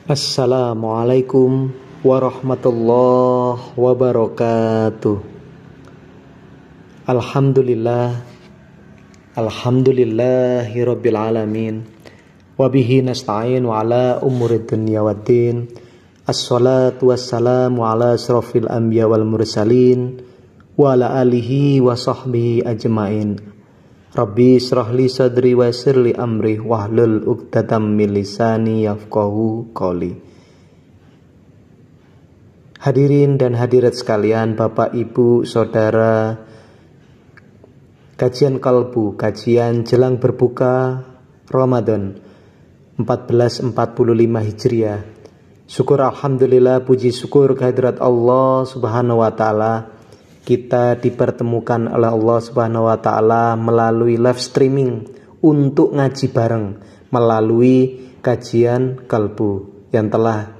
Assalamualaikum warahmatullahi wabarakatuh. Alhamdulillahirabbil alamin. Wabihi nasta'in wa ala umuri dunya waddin. Assalatu wassalamu ala asrofil anbiya wal mursalin wa ala alihi wa sahbihi ajmain. Rabbi israhli sadri wa yassirli amri wahlul 'uqdatam min lisani yafqahu qawli. Hadirin dan hadirat sekalian, Bapak, Ibu, Saudara, kajian kalbu, kajian jelang berbuka Ramadan 1445 Hijriah. Syukur alhamdulillah, puji syukur kehadirat Allah Subhanahu wa taala. Kita dipertemukan oleh Allah Subhanahu wa taala melalui live streaming untuk ngaji bareng melalui kajian kalbu yang telah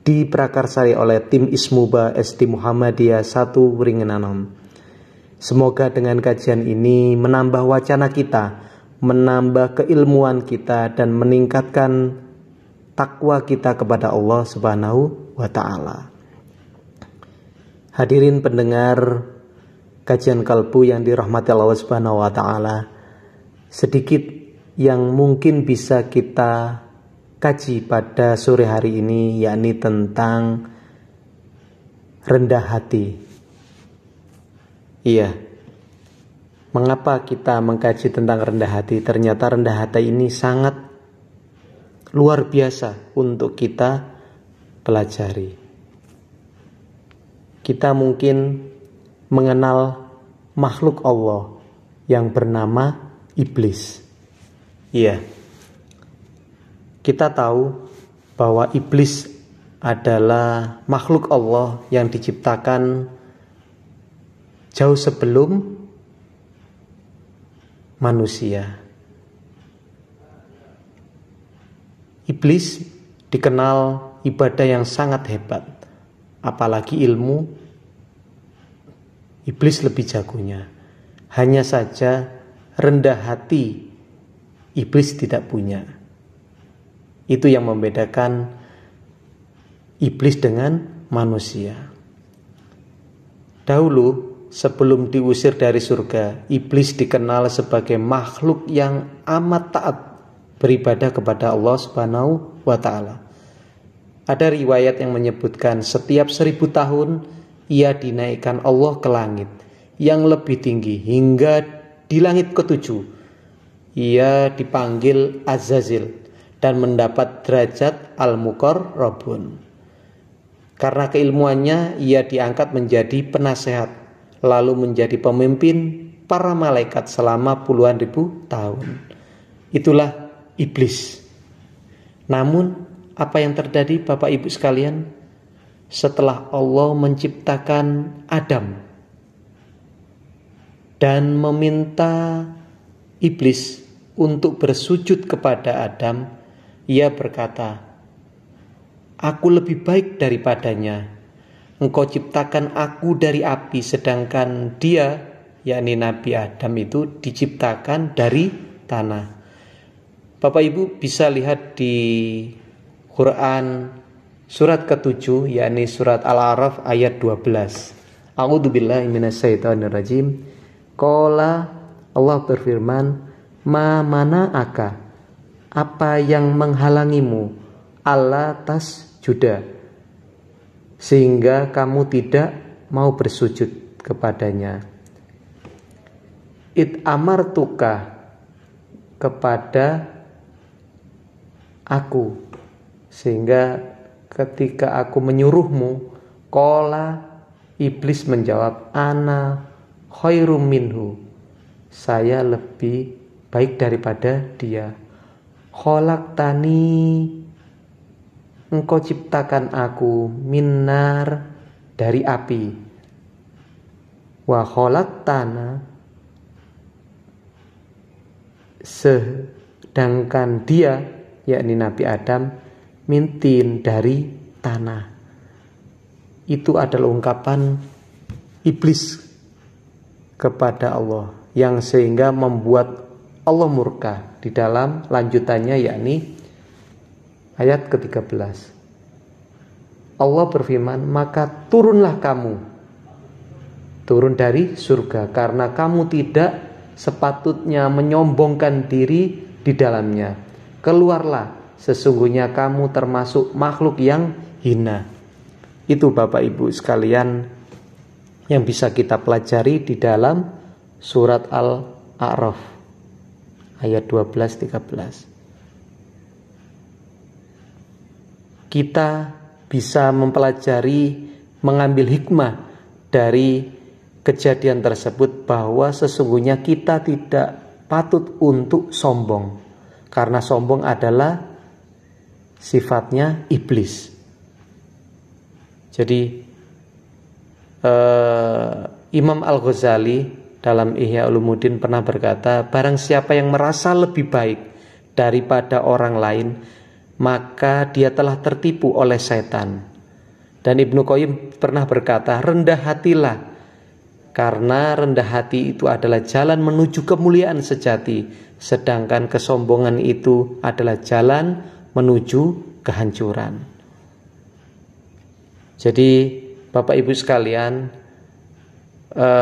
diprakarsai oleh tim Ismuba SD Muhammadiyah 1 Wringenanom. Semoga dengan kajian ini menambah wacana kita, menambah keilmuan kita, dan meningkatkan takwa kita kepada Allah Subhanahu wa taala. Hadirin pendengar kajian kalbu yang dirahmati Allah Subhanahu wa taala, sedikit yang mungkin bisa kita kaji pada sore hari ini, yakni tentang rendah hati. Iya, mengapa kita mengkaji tentang rendah hati? Ternyata rendah hati ini sangat luar biasa untuk kita pelajari. Kita mungkin mengenal makhluk Allah yang bernama iblis. Iya, kita tahu bahwa iblis adalah makhluk Allah yang diciptakan jauh sebelum manusia. Iblis dikenal ibadah yang sangat hebat, apalagi ilmu. Iblis lebih jagonya. Hanya saja rendah hati iblis tidak punya. Itu yang membedakan iblis dengan manusia. Dahulu sebelum diusir dari surga, iblis dikenal sebagai makhluk yang amat taat beribadah kepada Allah Subhanahu wa taala. Ada riwayat yang menyebutkan setiap 1000 tahun ia dinaikkan Allah ke langit yang lebih tinggi, hingga di langit ke-7 ia dipanggil Azazil dan mendapat derajat Al-Muqarrabun. Karena keilmuannya ia diangkat menjadi penasehat, lalu menjadi pemimpin para malaikat selama puluhan ribu tahun. Itulah iblis. Namun apa yang terjadi, Bapak Ibu sekalian? Setelah Allah menciptakan Adam dan meminta iblis untuk bersujud kepada Adam, ia berkata, "Aku lebih baik daripadanya. Engkau ciptakan aku dari api, sedangkan dia," yakni Nabi Adam, itu diciptakan dari tanah. Bapak Ibu bisa lihat di Quran surat ke-7, yakni surat Al-A'raf ayat 12. A'udzubillahi minasyaitonirrajim. Qala, Allah berfirman, "Ma mana'aka?" Apa yang menghalangimu? Allah tasjuda, sehingga kamu tidak mau bersujud kepadanya. It amartuka, kepada aku, sehingga ketika aku menyuruhmu. Qala, iblis menjawab, ana khairum minhu, saya lebih baik daripada dia. Khalaqtani, engkau ciptakan aku, minnar, dari api. Wa khalaqtana, sedangkan dia, yakni Nabi Adam, mintin, dari tanah. Itu adalah ungkapan iblis kepada Allah yang sehingga membuat Allah murka di dalam lanjutannya, yakni Ayat ke-13. Allah berfirman, maka turunlah kamu, turun dari surga, karena kamu tidak sepatutnya menyombongkan diri di dalamnya. Keluarlah, sesungguhnya kamu termasuk makhluk yang hina. Itu Bapak Ibu sekalian yang bisa kita pelajari di dalam surat Al-A'raf ayat 12-13. Kita bisa mempelajari, mengambil hikmah dari kejadian tersebut, bahwa sesungguhnya kita tidak patut untuk sombong, karena sombong adalah sifatnya iblis. Jadi Imam Al-Ghazali dalam Ihya Ulumuddin pernah berkata, barang siapa yang merasa lebih baik daripada orang lain, maka dia telah tertipu oleh setan. Dan Ibnu Qayyim pernah berkata, rendah hatilah, karena rendah hati itu adalah jalan menuju kemuliaan sejati, sedangkan kesombongan itu adalah jalan menuju kehancuran. Jadi Bapak Ibu sekalian,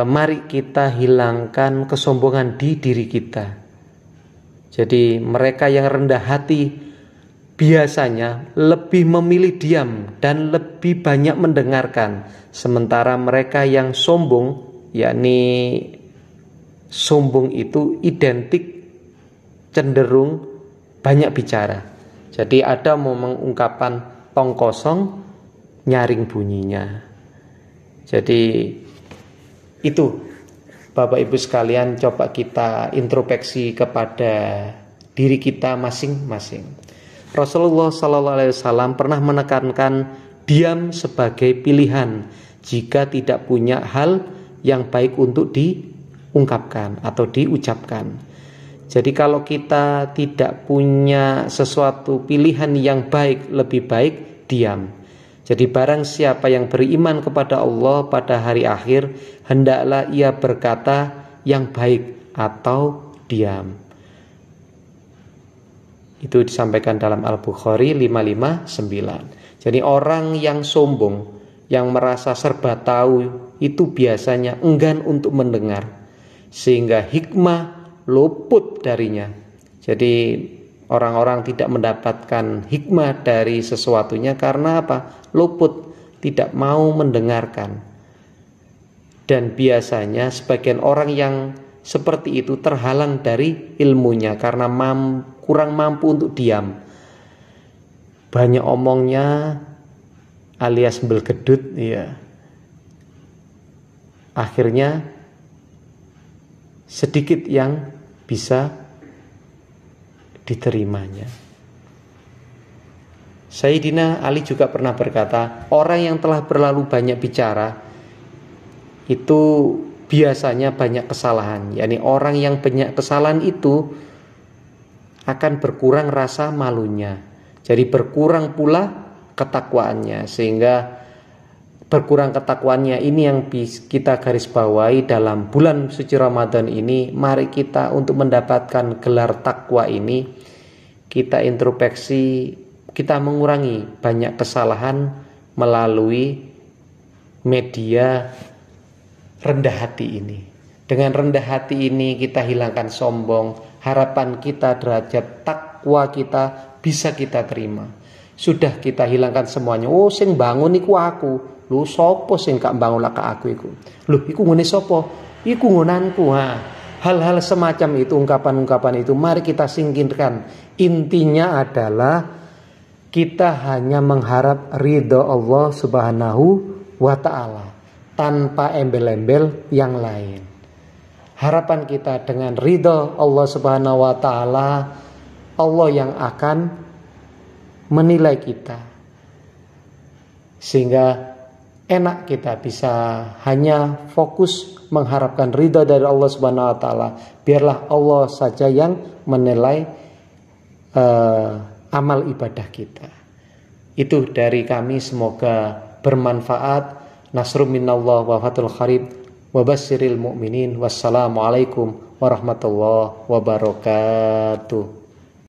mari kita hilangkan kesombongan di diri kita. Jadi mereka yang rendah hati biasanya lebih memilih diam dan lebih banyak mendengarkan, sementara mereka yang sombong, yakni sombong itu identik cenderung banyak bicara. Jadi ada momen ungkapan tong kosong nyaring bunyinya. Jadi itu Bapak Ibu sekalian, coba kita introspeksi kepada diri kita masing-masing. Rasulullah SAW pernah menekankan diam sebagai pilihan jika tidak punya hal yang baik untuk diungkapkan atau diucapkan. Jadi kalau kita tidak punya sesuatu pilihan yang baik, lebih baik diam. Jadi barang siapa yang beriman kepada Allah pada hari akhir, hendaklah ia berkata yang baik atau diam. Itu disampaikan dalam Al-Bukhari 559. Jadi orang yang sombong, yang merasa serba tahu, itu biasanya enggan untuk mendengar, sehingga hikmah luput darinya. Jadi orang-orang tidak mendapatkan hikmah dari sesuatunya karena apa? Luput, tidak mau mendengarkan. Dan biasanya sebagian orang yang seperti itu terhalang dari ilmunya karena kurang mampu untuk diam. Banyak omongnya alias belgedut, ya. Akhirnya sedikit yang bisa diterimanya. Sayyidina Ali juga pernah berkata, orang yang telah berlalu banyak bicara itu biasanya banyak kesalahan. yakni orang yang banyak kesalahan itu akan berkurang rasa malunya. Jadi berkurang pula ketakwaannya, sehingga berkurang ketakwaannya ini yang kita garis bawahi dalam bulan suci Ramadan ini. Mari kita untuk mendapatkan gelar takwa ini, kita introspeksi, kita mengurangi banyak kesalahan melalui media rendah hati ini. Dengan rendah hati ini kita hilangkan sombong, harapan kita derajat takwa kita bisa kita terima. Sudah kita hilangkan semuanya. Oh, sing bangun iku aku. Lu sopo sing gak bangun lah ke aku iku. Lu iku ngene sopo? Iku ngonanku. Hal-hal semacam itu, ungkapan-ungkapan itu mari kita singkirkan. Intinya adalah kita hanya mengharap ridho Allah Subhanahu wa ta'ala tanpa embel-embel yang lain. Harapan kita dengan ridho Allah Subhanahu wa ta'ala, Allah yang akan menilai kita, sehingga enak kita bisa hanya fokus mengharapkan ridho dari Allah Subhanahu wa ta'ala. Biarlah Allah saja yang menilai amal ibadah kita. Itu dari kami, semoga bermanfaat. Nasrum minallah wa fathul qarib wa basyiril mu'minin. Wassalamualaikum warahmatullahi wabarakatuh.